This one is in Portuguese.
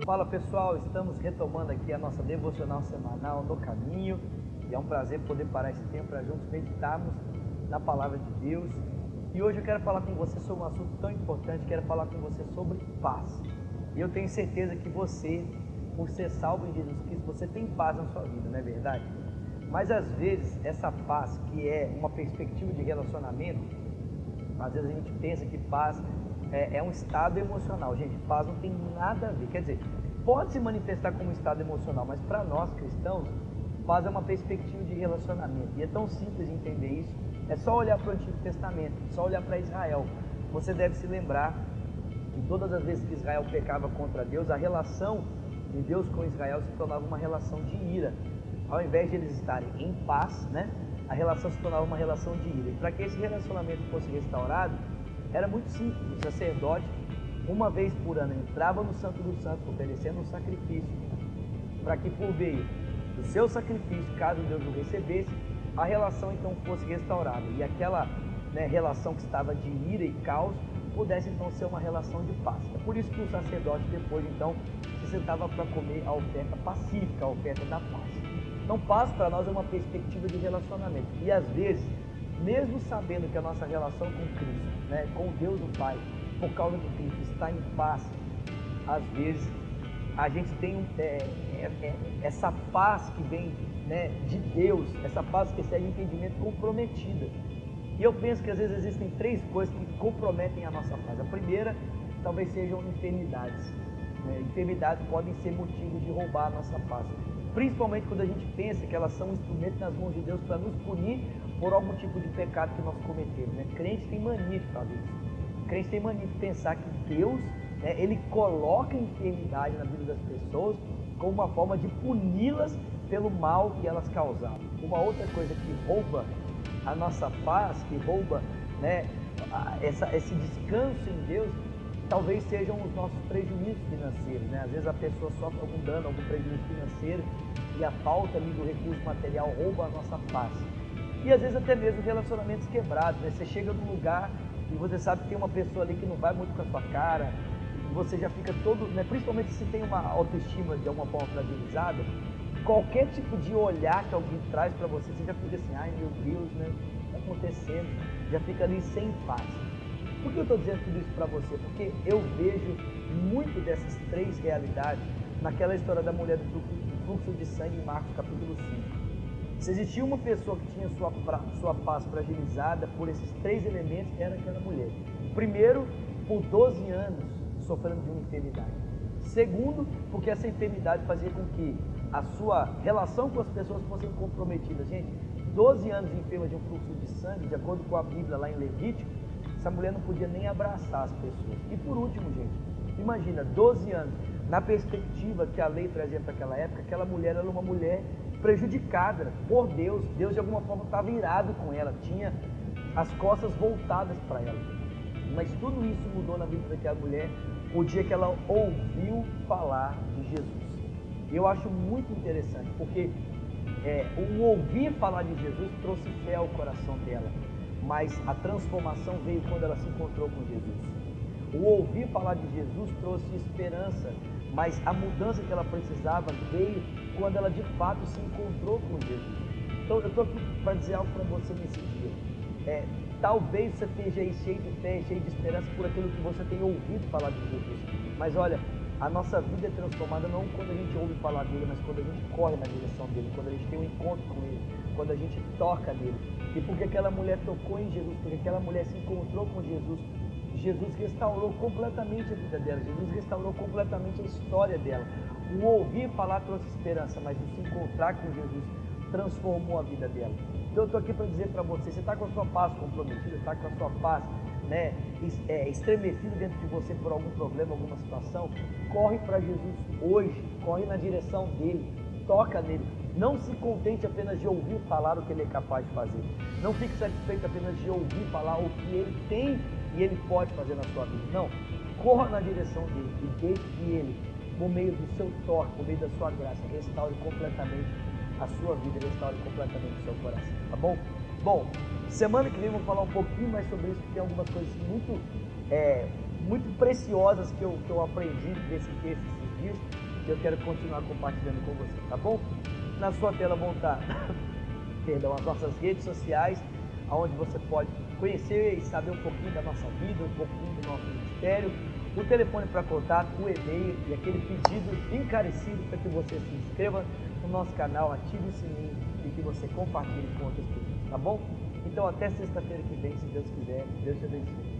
Fala pessoal, estamos retomando aqui a nossa devocional semanal no caminho e é um prazer poder parar esse tempo para juntos meditarmos na palavra de Deus. E hoje eu quero falar com você sobre um assunto tão importante, quero falar com você sobre paz. E eu tenho certeza que você, por ser salvo em Jesus Cristo, você tem paz na sua vida, não é verdade? Mas às vezes essa paz, que é uma perspectiva de relacionamento, às vezes a gente pensa que paz é um estado emocional. Gente, paz não tem nada a ver. Quer dizer, pode se manifestar como um estado emocional, mas para nós cristãos, paz é uma perspectiva de relacionamento. E é tão simples de entender isso. É só olhar para o Antigo Testamento, só olhar para Israel. Você deve se lembrar que todas as vezes que Israel pecava contra Deus, a relação de Deus com Israel se tornava uma relação de ira. Ao invés de eles estarem em paz, a relação se tornava uma relação de ira. E para que esse relacionamento fosse restaurado, era muito simples. O sacerdote, uma vez por ano, entrava no Santo dos Santos, oferecendo um sacrifício, para que por meio do seu sacrifício, caso Deus o recebesse, a relação então fosse restaurada. E aquela relação que estava de ira e caos, pudesse então ser uma relação de paz. É por isso que o sacerdote depois então se sentava para comer a oferta pacífica, a oferta da paz. Então paz para nós é uma perspectiva de relacionamento. E às vezes, mesmo sabendo que a nossa relação com Cristo, com Deus o Pai, por causa de Cristo, está em paz, às vezes a gente tem essa paz que vem de Deus, essa paz que excede o entendimento, comprometida. E eu penso que às vezes existem três coisas que comprometem a nossa paz. A primeira, talvez sejam enfermidades. Enfermidades podem ser motivo de roubar a nossa paz, principalmente quando a gente pensa que elas são um instrumento nas mãos de Deus para nos punir por algum tipo de pecado que nós cometemos. Crente tem mania de fazer isso. Crente tem mania de pensar que Deus, ele coloca enfermidade na vida das pessoas como uma forma de puni-las pelo mal que elas causaram. Uma outra coisa que rouba a nossa paz, que rouba esse descanso em Deus, talvez sejam os nossos prejuízos financeiros. Às vezes a pessoa sofre algum dano, algum prejuízo financeiro, e a falta ali do recurso material rouba a nossa paz. E às vezes até mesmo relacionamentos quebrados. Você chega num lugar e você sabe que tem uma pessoa ali que não vai muito com a sua cara, e você já fica todo, principalmente se tem uma autoestima de alguma forma fragilizada, qualquer tipo de olhar que alguém traz para você, você já fica assim, ai meu Deus, o que está acontecendo? Já fica ali sem paz. Por que eu estou dizendo tudo isso para você? Porque eu vejo muito dessas três realidades naquela história da mulher do fluxo de sangue em Marcos capítulo 5. Se existia uma pessoa que tinha sua paz fragilizada por esses três elementos, era aquela mulher. Primeiro, por 12 anos sofrendo de uma enfermidade. Segundo, porque essa enfermidade fazia com que a sua relação com as pessoas fossem comprometidas. Gente, 12 anos enferma de um fluxo de sangue, de acordo com a Bíblia lá em Levítico, essa mulher não podia nem abraçar as pessoas. E por último, gente, imagina, 12 anos, na perspectiva que a lei trazia para aquela época, aquela mulher era uma mulher prejudicada por Deus. Deus de alguma forma estava irado com ela, tinha as costas voltadas para ela. Mas tudo isso mudou na vida daquela mulher o dia que ela ouviu falar de Jesus. Eu acho muito interessante, porque o ouvir falar de Jesus trouxe fé ao coração dela, mas a transformação veio quando ela se encontrou com Jesus. O ouvir falar de Jesus trouxe esperança, mas a mudança que ela precisava veio quando ela de fato se encontrou com Jesus. Então eu estou aqui para dizer algo para você nesse dia. Talvez você esteja aí cheio de fé, cheio de esperança por aquilo que você tem ouvido falar de Jesus. Mas olha, a nossa vida é transformada não quando a gente ouve falar dele, mas quando a gente corre na direção dele, quando a gente tem um encontro com ele, quando a gente toca nele. E porque aquela mulher tocou em Jesus, porque aquela mulher se encontrou com Jesus, Jesus restaurou completamente a vida dela, Jesus restaurou completamente a história dela. O ouvir falar trouxe esperança, mas o se encontrar com Jesus transformou a vida dela. Então eu estou aqui para dizer para você, você está com a sua paz comprometida, está com a sua paz estremecido dentro de você por algum problema, alguma situação, corre para Jesus hoje, corre na direção dele, toca nele. Não se contente apenas de ouvir falar o que ele é capaz de fazer. Não fique satisfeito apenas de ouvir falar o que ele tem e ele pode fazer na sua vida. Não, corra na direção dele e deixe que ele, por meio do seu toque, por meio da sua graça, restaure completamente a sua vida, restaure completamente o seu coração, tá bom? Bom, semana que vem eu vou falar um pouquinho mais sobre isso, porque tem algumas coisas muito preciosas que eu aprendi desse texto esses dias, e eu quero continuar compartilhando com você, tá bom? Na sua tela vão estar perdão, as nossas redes sociais, onde você pode conhecer e saber um pouquinho da nossa vida, um pouquinho do nosso ministério, o telefone para contato, o e-mail e aquele pedido encarecido para que você se inscreva no nosso canal, ative o sininho e que você compartilhe com outras pessoas, tá bom? Então até sexta-feira que vem, se Deus quiser. Deus te abençoe.